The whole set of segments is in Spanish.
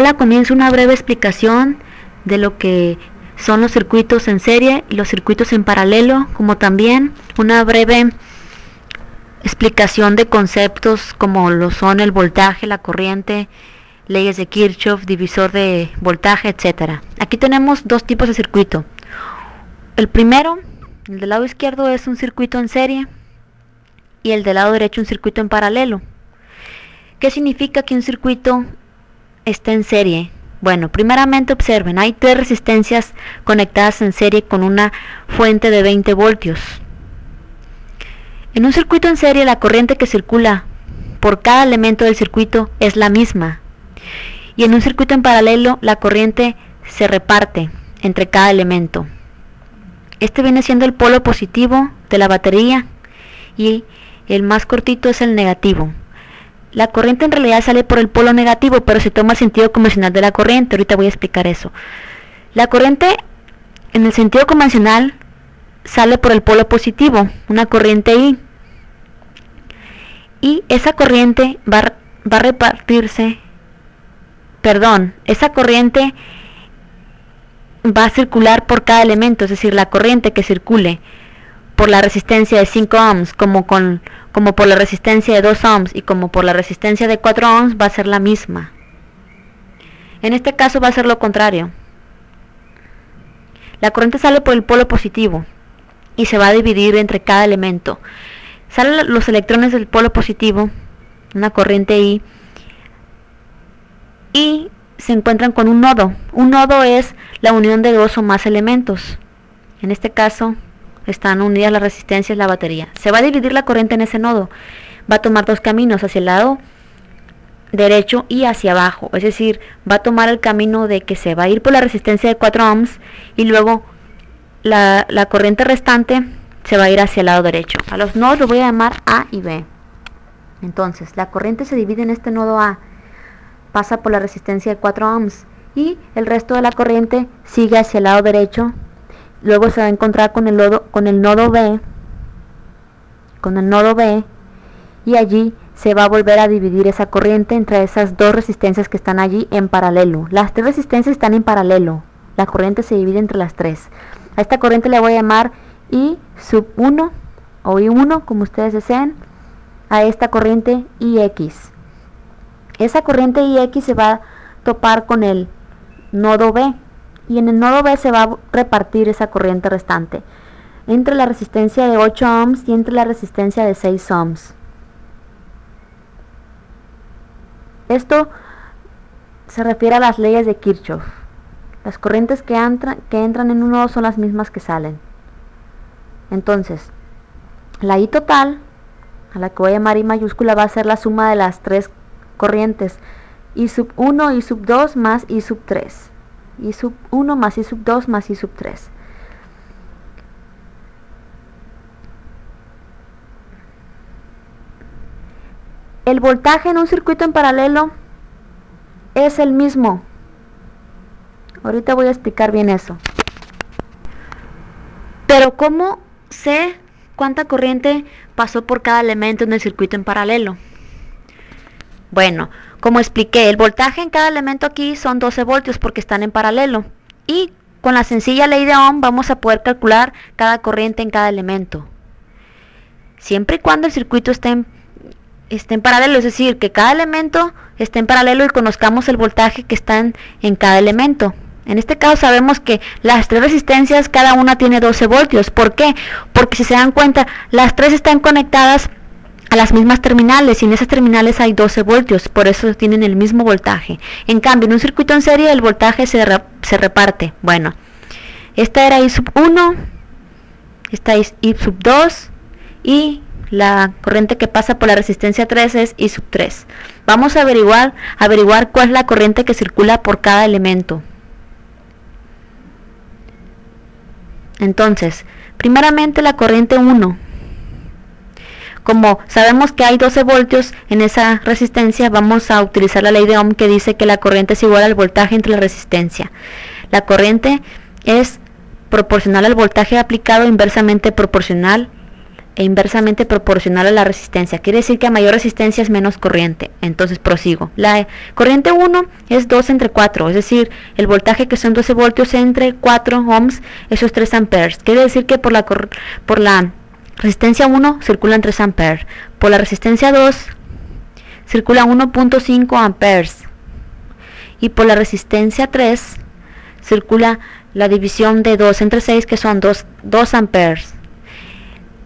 escuela comienza una breve explicación de lo que son los circuitos en serie y los circuitos en paralelo, como también una breve explicación de conceptos como lo son el voltaje, la corriente, leyes de Kirchhoff, divisor de voltaje, etcétera. Aquí tenemos dos tipos de circuito. El primero, el del lado izquierdo, es un circuito en serie y el del lado derecho un circuito en paralelo. ¿Qué significa que un circuito está en serie? Bueno, primeramente observen, hay tres resistencias conectadas en serie con una fuente de 20 voltios. En un circuito en serie, la corriente que circula por cada elemento del circuito es la misma. Y en un circuito en paralelo, la corriente se reparte entre cada elemento. Este viene siendo el polo positivo de la batería y el más cortito es el negativo. La corriente en realidad sale por el polo negativo, pero se toma el sentido convencional de la corriente. Ahorita voy a explicar eso. La corriente en el sentido convencional sale por el polo positivo, una corriente I. Y esa corriente va a repartirse, esa corriente va a circular por cada elemento, es decir, la corriente que circule por la resistencia de 5 ohms como por la resistencia de 2 ohms y como por la resistencia de 4 ohms va a ser la misma. En este caso va a ser lo contrario. La corriente sale por el polo positivo y se va a dividir entre cada elemento. Salen los electrones del polo positivo, una corriente I, y se encuentran con un nodo. Un nodo es la unión de dos o más elementos. En este caso están unidas las resistencias y la batería. Se va a dividir la corriente en ese nodo. Va a tomar dos caminos, hacia el lado derecho y hacia abajo. Es decir, va a tomar el camino de que se va a ir por la resistencia de 4 ohms y luego la corriente restante se va a ir hacia el lado derecho. A los nodos los voy a llamar A y B. Entonces, la corriente se divide en este nodo A, pasa por la resistencia de 4 ohms y el resto de la corriente sigue hacia el lado derecho. Luego se va a encontrar con el nodo B, y allí se va a volver a dividir esa corriente entre esas dos resistencias que están allí en paralelo. Las tres resistencias están en paralelo. La corriente se divide entre las tres. A esta corriente le voy a llamar I sub 1 o I1, como ustedes deseen. A esta corriente IX. Esa corriente IX se va a topar con el nodo B. Y en el nodo B se va a repartir esa corriente restante entre la resistencia de 8 ohms y entre la resistencia de 6 ohms. Esto se refiere a las leyes de Kirchhoff. Las corrientes que entran en un nodo son las mismas que salen. Entonces, la I total, a la que voy a llamar I mayúscula, va a ser la suma de las tres corrientes I sub 1, I sub 2 más I sub 3. I sub 1 más I sub 2 más I sub 3. El voltaje en un circuito en paralelo es el mismo. Ahorita voy a explicar bien eso. Pero ¿cómo sé cuánta corriente pasó por cada elemento en el circuito en paralelo? Bueno, como expliqué, el voltaje en cada elemento aquí son 12 voltios porque están en paralelo. Y con la sencilla ley de Ohm vamos a poder calcular cada corriente en cada elemento. Siempre y cuando el circuito esté en paralelo, es decir, que cada elemento esté en paralelo y conozcamos el voltaje que está en cada elemento. En este caso sabemos que las tres resistencias, cada una tiene 12 voltios. ¿Por qué? Porque si se dan cuenta, las tres están conectadas a las mismas terminales y en esas terminales hay 12 voltios, por eso tienen el mismo voltaje. En cambio, en un circuito en serie el voltaje se reparte. Bueno, esta era I sub 1, esta es I sub 2 y la corriente que pasa por la resistencia 3 es I sub 3. Vamos a averiguar cuál es la corriente que circula por cada elemento. Entonces, primeramente la corriente 1. Como sabemos que hay 12 voltios en esa resistencia, vamos a utilizar la ley de Ohm que dice que la corriente es igual al voltaje entre la resistencia. La corriente es proporcional al voltaje aplicado, inversamente proporcional e inversamente proporcional a la resistencia. Quiere decir que a mayor resistencia es menos corriente. Entonces prosigo. La corriente 1 es 2 entre 4, es decir, el voltaje que son 12 voltios entre 4 ohms, esos 3 amperes. Quiere decir que por la resistencia 1 circulan 3 amperes. Por la resistencia 2 circula 1.5 amperes. Y por la resistencia 3 circula la división de 2 entre 6, que son 2 amperes.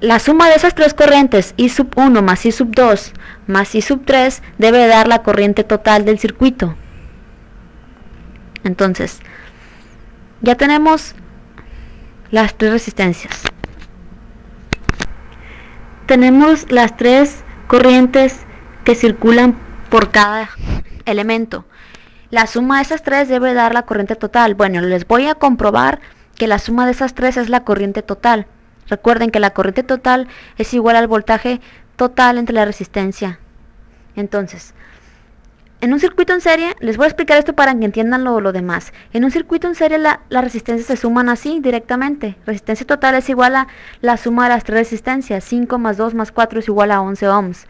La suma de esas tres corrientes, I sub 1 más I sub 2 más I sub 3, debe dar la corriente total del circuito. Entonces, ya tenemos las tres resistencias. Tenemos las tres corrientes que circulan por cada elemento. La suma de esas tres debe dar la corriente total. Bueno, les voy a comprobar que la suma de esas tres es la corriente total. Recuerden que la corriente total es igual al voltaje total entre la resistencia. Entonces, en un circuito en serie, les voy a explicar esto para que entiendan lo demás. En un circuito en serie las resistencias se suman así directamente. Resistencia total es igual a la suma de las tres resistencias. 5 más 2 más 4 es igual a 11 ohms.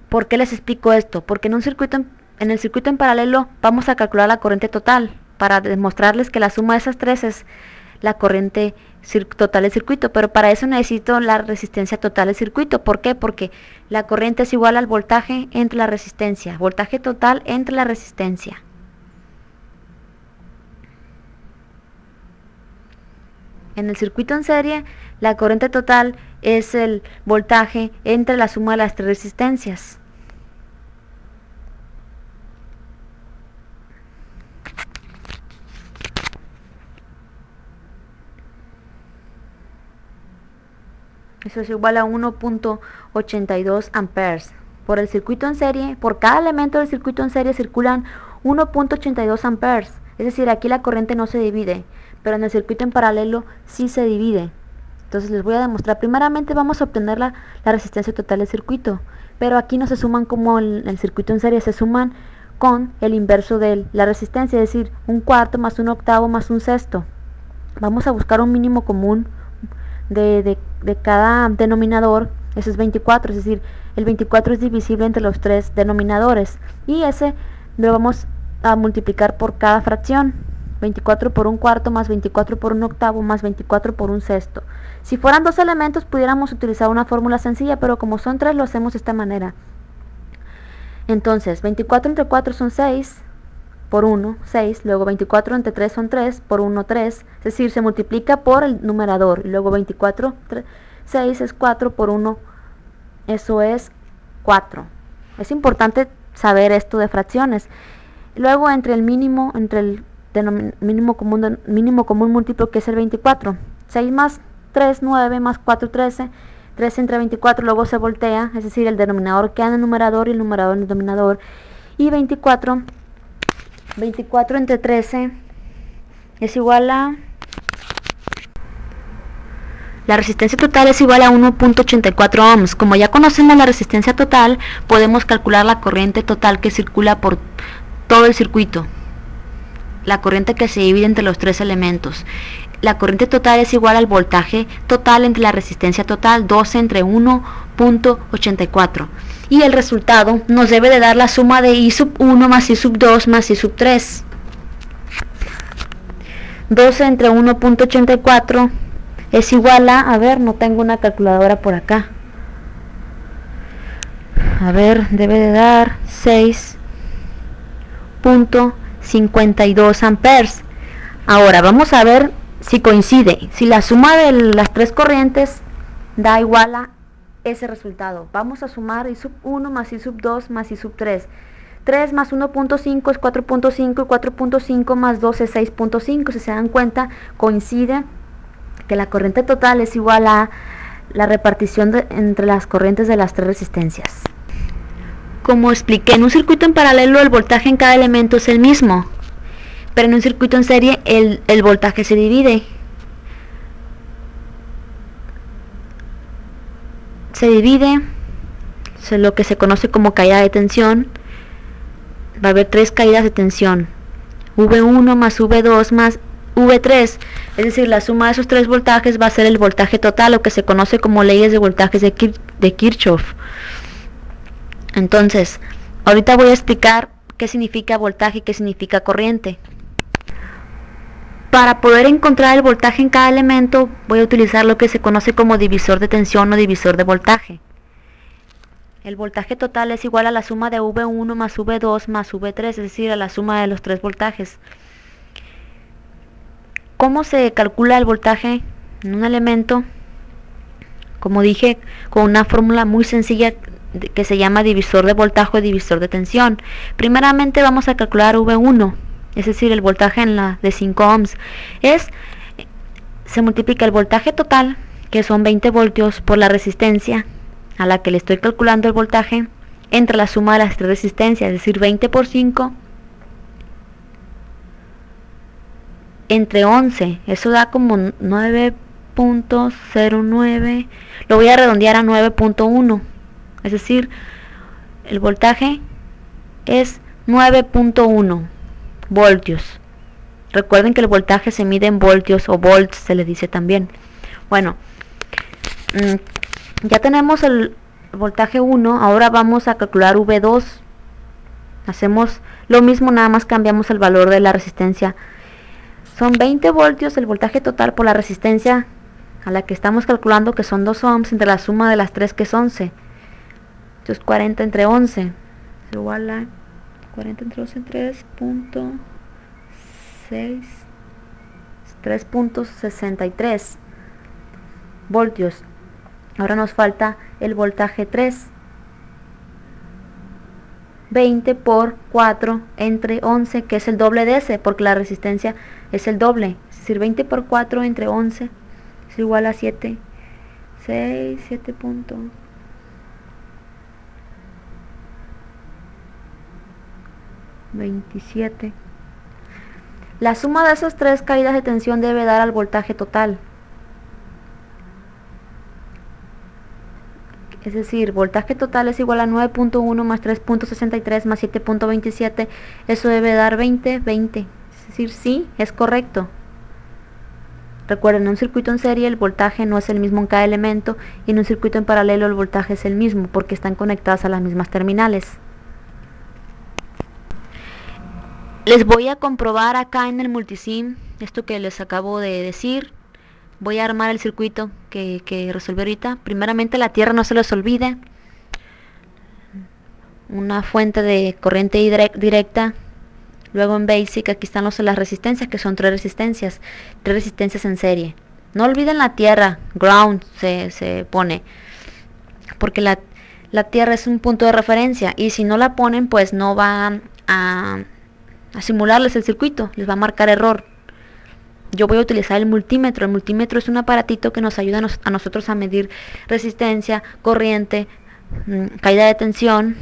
¿Por qué les explico esto? Porque en el circuito en paralelo vamos a calcular la corriente total para demostrarles que la suma de esas tres es la corriente total del circuito, pero para eso necesito la resistencia total del circuito. ¿Por qué? Porque la corriente es igual al voltaje entre la resistencia, voltaje total entre la resistencia. En el circuito en serie, la corriente total es el voltaje entre la suma de las tres resistencias. Eso es igual a 1.82 amperes. Por el circuito en serie, por cada elemento del circuito en serie circulan 1.82 amperes. Es decir, aquí la corriente no se divide, pero en el circuito en paralelo sí se divide. Entonces les voy a demostrar. Primeramente vamos a obtener la resistencia total del circuito, pero aquí no se suman como en el circuito en serie, se suman con el inverso de la resistencia, es decir, un cuarto más un octavo más un sexto. Vamos a buscar un mínimo común de cada denominador. Eso es 24, es decir, el 24 es divisible entre los tres denominadores, y ese lo vamos a multiplicar por cada fracción. 24 por un cuarto más 24 por un octavo más 24 por un sexto. Si fueran dos elementos pudiéramos utilizar una fórmula sencilla, pero como son tres lo hacemos de esta manera. Entonces 24 entre 4 son 6 por 1, 6, luego 24 entre 3 son 3, por 1, 3, es decir, se multiplica por el numerador, y luego 24, 6 es 4 por 1, eso es 4. Es importante saber esto de fracciones. Luego entre el mínimo mínimo común múltiplo, que es el 24, 6 más 3, 9, más 4, 13, 3 entre 24, luego se voltea, es decir, el denominador queda en el numerador y el numerador en el denominador, y 24 entre 13 es igual a... La resistencia total es igual a 1.84 ohms. Como ya conocemos la resistencia total, podemos calcular la corriente total que circula por todo el circuito. La corriente que se divide entre los tres elementos. La corriente total es igual al voltaje total entre la resistencia total, 12 entre 1.84. Y el resultado nos debe de dar la suma de I sub 1 más I sub 2 más I sub 3. 12 entre 1.84 es igual a ver, no tengo una calculadora por acá. A ver, debe de dar 6.52 amperes. Ahora vamos a ver si coincide, si la suma de las tres corrientes da igual a ese resultado. Vamos a sumar I sub 1 más I sub 2 más I sub 3. 3 más 1.5 es 4.5 y 4.5 más 2 es 6.5. Si se dan cuenta, coincide que la corriente total es igual a la repartición entre las corrientes de las tres resistencias. Como expliqué, en un circuito en paralelo el voltaje en cada elemento es el mismo, pero en un circuito en serie el voltaje se divide. Lo que se conoce como caída de tensión. Va a haber tres caídas de tensión, V1 más V2 más V3, es decir, la suma de esos tres voltajes va a ser el voltaje total, lo que se conoce como leyes de voltajes de Kirchhoff. Entonces, ahorita voy a explicar qué significa voltaje y qué significa corriente. Para poder encontrar el voltaje en cada elemento, voy a utilizar lo que se conoce como divisor de tensión o divisor de voltaje. El voltaje total es igual a la suma de V1 más V2 más V3, es decir, a la suma de los tres voltajes. ¿Cómo se calcula el voltaje en un elemento? Como dije, con una fórmula muy sencilla que se llama divisor de voltaje o divisor de tensión. Primeramente vamos a calcular V1, es decir, el voltaje en la de 5 ohms. Se multiplica el voltaje total, que son 20 voltios, por la resistencia a la que le estoy calculando el voltaje, entre la suma de las tres resistencias, es decir, 20 por 5 entre 11, eso da como 9.09, lo voy a redondear a 9.1, es decir, el voltaje es 9.1 voltios. Recuerden que el voltaje se mide en voltios o volts, se le dice también. Bueno, ya tenemos el voltaje 1, ahora vamos a calcular V2. Hacemos lo mismo, nada más cambiamos el valor de la resistencia. Son 20 voltios el voltaje total por la resistencia a la que estamos calculando, que son 2 ohms, entre la suma de las 3, que es 11. Entonces 40 entre 11 es igual a 40 entre 11, 3.63 voltios. Ahora nos falta el voltaje 3. 20 por 4 entre 11, que es el doble de ese, porque la resistencia es el doble. Es decir, 20 por 4 entre 11 es igual a 7. 7.27. La suma de esas tres caídas de tensión debe dar al voltaje total. Es decir, voltaje total es igual a 9.1 más 3.63 más 7.27. Eso debe dar 20. Es decir, sí, es correcto. Recuerden, en un circuito en serie el voltaje no es el mismo en cada elemento, y en un circuito en paralelo el voltaje es el mismo, porque están conectadas a las mismas terminales. Les voy a comprobar acá en el multisim esto que les acabo de decir. Voy a armar el circuito que resolví ahorita. Primeramente, la tierra, no se les olvide. Una fuente de corriente directa. Luego en Basic, aquí están las resistencias, que son tres resistencias en serie. No olviden la tierra, ground se pone, porque la tierra es un punto de referencia, y si no la ponen, pues no van a simularles el circuito, les va a marcar error. Yo voy a utilizar el multímetro. El multímetro es un aparatito que nos ayuda a nosotros a medir resistencia, corriente, caída de tensión.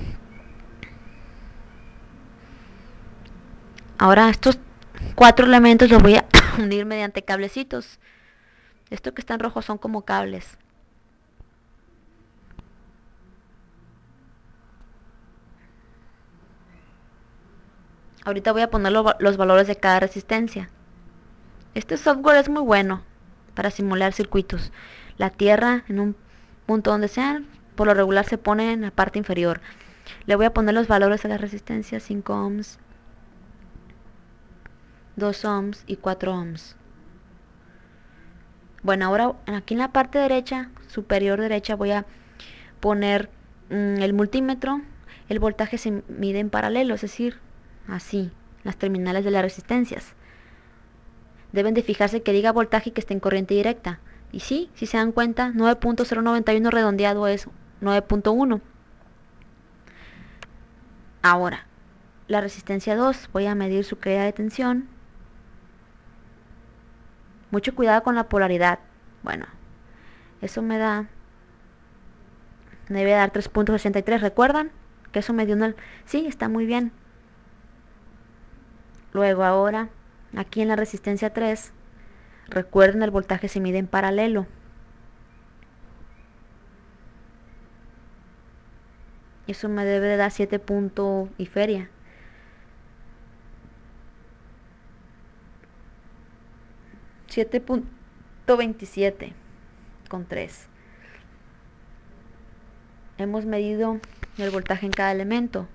Ahora estos 4 elementos los voy a unir mediante cablecitos. Esto que está en rojo son como cables. Ahorita voy a poner los valores de cada resistencia. Este software es muy bueno para simular circuitos. La tierra en un punto donde sean, por lo regular se pone en la parte inferior. Le voy a poner los valores de la resistencia: 5 ohms, 2 ohms y 4 ohms. Bueno, ahora aquí en la parte derecha, superior derecha, voy a poner el multímetro. El voltaje se mide en paralelo, es decir, así, las terminales de las resistencias. Deben de fijarse que diga voltaje y que esté en corriente directa. Y sí, si se dan cuenta, 9.091 redondeado es 9.1. Ahora, la resistencia 2, voy a medir su caída de tensión. Mucho cuidado con la polaridad. Bueno, eso debe dar 3.63, ¿recuerdan? Que eso me dio una... Sí, está muy bien. Luego ahora, aquí en la resistencia 3, recuerden, el voltaje se mide en paralelo. Eso me debe de dar 7 puntos y feria. 7.27 con 3. Hemos medido el voltaje en cada elemento.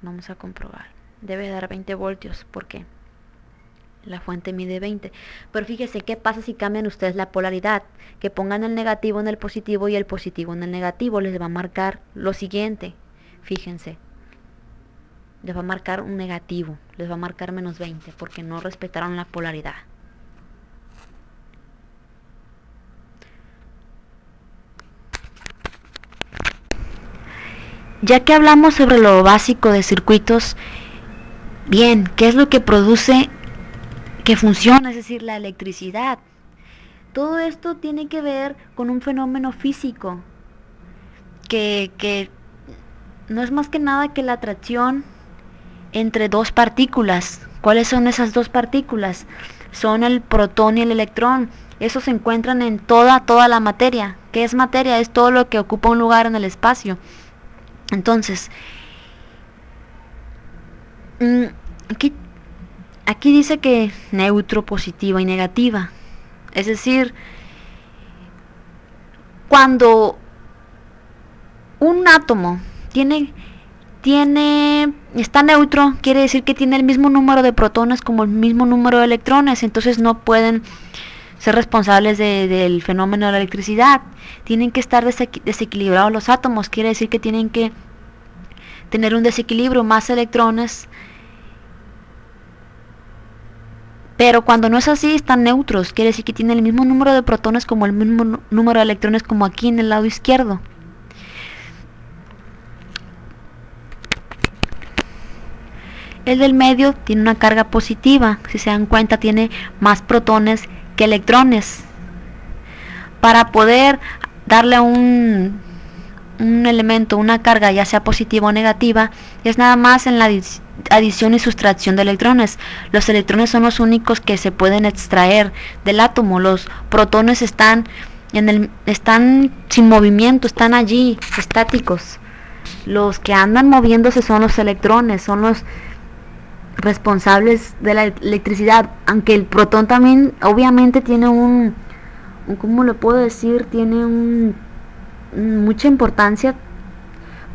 Vamos a comprobar. Debe dar 20 voltios porque la fuente mide 20. Pero fíjese qué pasa si cambian ustedes la polaridad. Que pongan el negativo en el positivo y el positivo en el negativo. Les va a marcar lo siguiente. Fíjense. Les va a marcar un negativo. Les va a marcar menos 20 porque no respetaron la polaridad. Ya que hablamos sobre lo básico de circuitos, bien, ¿qué es lo que produce que funciona? Es decir, la electricidad. Todo esto tiene que ver con un fenómeno físico, que no es más que nada que la atracción entre dos partículas. ¿Cuáles son esas dos partículas? Son el protón y el electrón. Esos se encuentran en toda la materia. ¿Qué es materia? Es todo lo que ocupa un lugar en el espacio. Entonces, aquí dice que neutro, positiva y negativa. Es decir, cuando un átomo está neutro, quiere decir que tiene el mismo número de protones como el mismo número de electrones. Entonces no pueden ser responsables del fenómeno de la electricidad. Tienen que estar desequilibrados los átomos, quiere decir que tienen que tener un desequilibrio, más electrones. Pero cuando no es así, están neutros, quiere decir que tienen el mismo número de protones como el mismo número de electrones, como aquí en el lado izquierdo. El del medio tiene una carga positiva, si se dan cuenta tiene más protones que electrones. Para poder darle a un elemento una carga, ya sea positiva o negativa, es nada más en la adición y sustracción de electrones. Los electrones son los únicos que se pueden extraer del átomo. Los protones están sin movimiento, están allí, estáticos. Los que andan moviéndose son los electrones, son los responsables de la electricidad, aunque el protón también obviamente tiene ¿cómo le puedo decir? Tiene mucha importancia.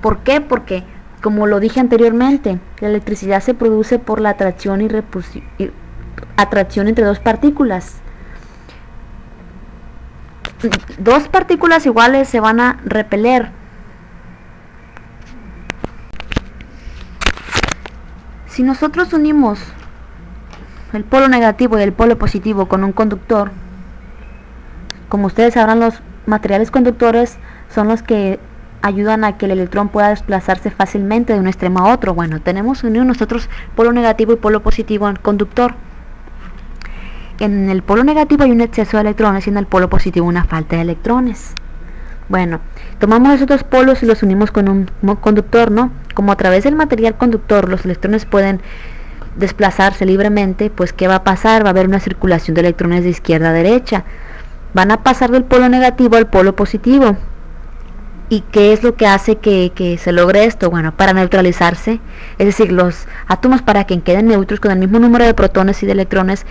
¿Por qué? Porque, como lo dije anteriormente, la electricidad se produce por la atracción y atracción entre dos partículas. Dos partículas iguales se van a repeler. Si nosotros unimos el polo negativo y el polo positivo con un conductor, como ustedes sabrán, los materiales conductores son los que ayudan a que el electrón pueda desplazarse fácilmente de un extremo a otro. Bueno, tenemos unido nosotros polo negativo y polo positivo en conductor. En el polo negativo hay un exceso de electrones y en el polo positivo una falta de electrones. Bueno, tomamos esos dos polos y los unimos con un conductor, ¿no? Como a través del material conductor los electrones pueden desplazarse libremente, pues ¿qué va a pasar? Va a haber una circulación de electrones de izquierda a derecha. Van a pasar del polo negativo al polo positivo. ¿Y qué es lo que hace que se logre esto? Bueno, para neutralizarse, es decir, los átomos, para que queden neutros con el mismo número de protones y de electrones,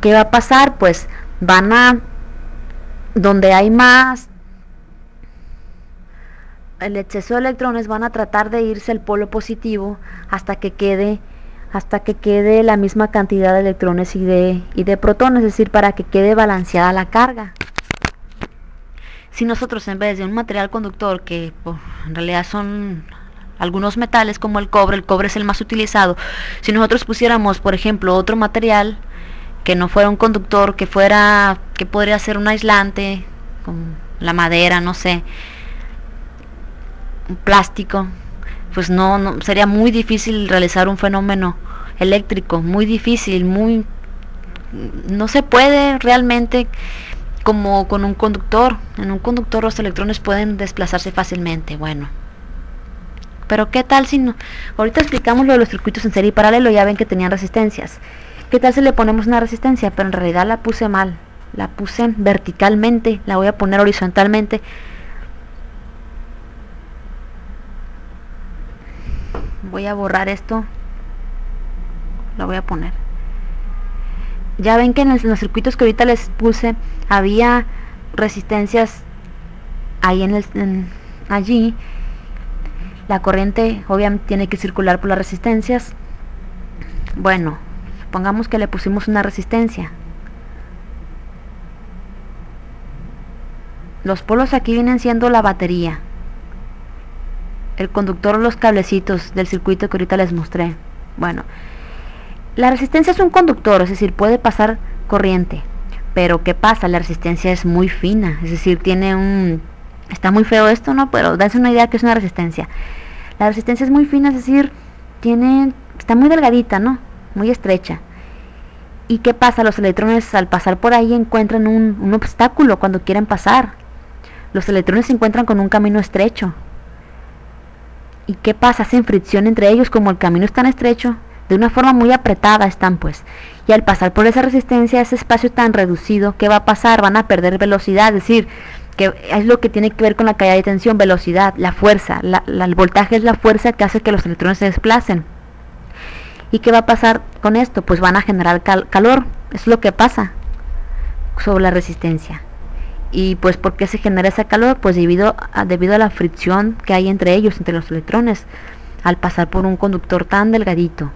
¿qué va a pasar? Pues donde hay más el exceso de electrones, van a tratar de irse al polo positivo hasta que quede la misma cantidad de electrones y de protones, es decir, para que quede balanceada la carga. Si nosotros, en vez de un material conductor, que en realidad son algunos metales como el cobre es el más utilizado, si nosotros pusiéramos, por ejemplo, otro material que no fuera un conductor, que podría ser un aislante, como la madera, no sé, un plástico, pues no sería muy difícil realizar un fenómeno eléctrico, muy difícil, no se puede realmente como con un conductor. En un conductor los electrones pueden desplazarse fácilmente. Bueno, pero ¿qué tal si no? Ahorita explicamos lo de los circuitos en serie y paralelo, ya ven que tenían resistencias. ¿Qué tal si le ponemos una resistencia? Pero en realidad la puse mal, la puse verticalmente, la voy a poner horizontalmente. Voy a borrar esto, lo voy a poner. Ya ven que en los circuitos que ahorita les puse había resistencias ahí allí. La corriente obviamente tiene que circular por las resistencias. Bueno, supongamos que le pusimos una resistencia. Los polos aquí vienen siendo la batería, el conductor, los cablecitos del circuito que ahorita les mostré. Bueno, la resistencia es un conductor, es decir, puede pasar corriente. Pero ¿qué pasa? La resistencia es muy fina, es decir, está muy feo esto, ¿no? Pero dense una idea que es una resistencia. La resistencia es muy fina, es decir, está muy delgadita, ¿no? Muy estrecha. ¿Y qué pasa? Los electrones al pasar por ahí encuentran un obstáculo cuando quieren pasar. Los electrones se encuentran con un camino estrecho. ¿Y qué pasa? Hacen fricción entre ellos, como el camino es tan estrecho, de una forma muy apretada están pues. Y al pasar por esa resistencia, ese espacio tan reducido, ¿qué va a pasar? Van a perder velocidad, es decir, que es lo que tiene que ver con la caída de tensión, velocidad, la fuerza. El voltaje es la fuerza que hace que los electrones se desplacen. ¿Y qué va a pasar con esto? Pues van a generar calor, es lo que pasa sobre la resistencia. Y pues ¿por qué se genera ese calor? Pues debido a la fricción que hay entre ellos, entre los electrones, al pasar por un conductor tan delgadito.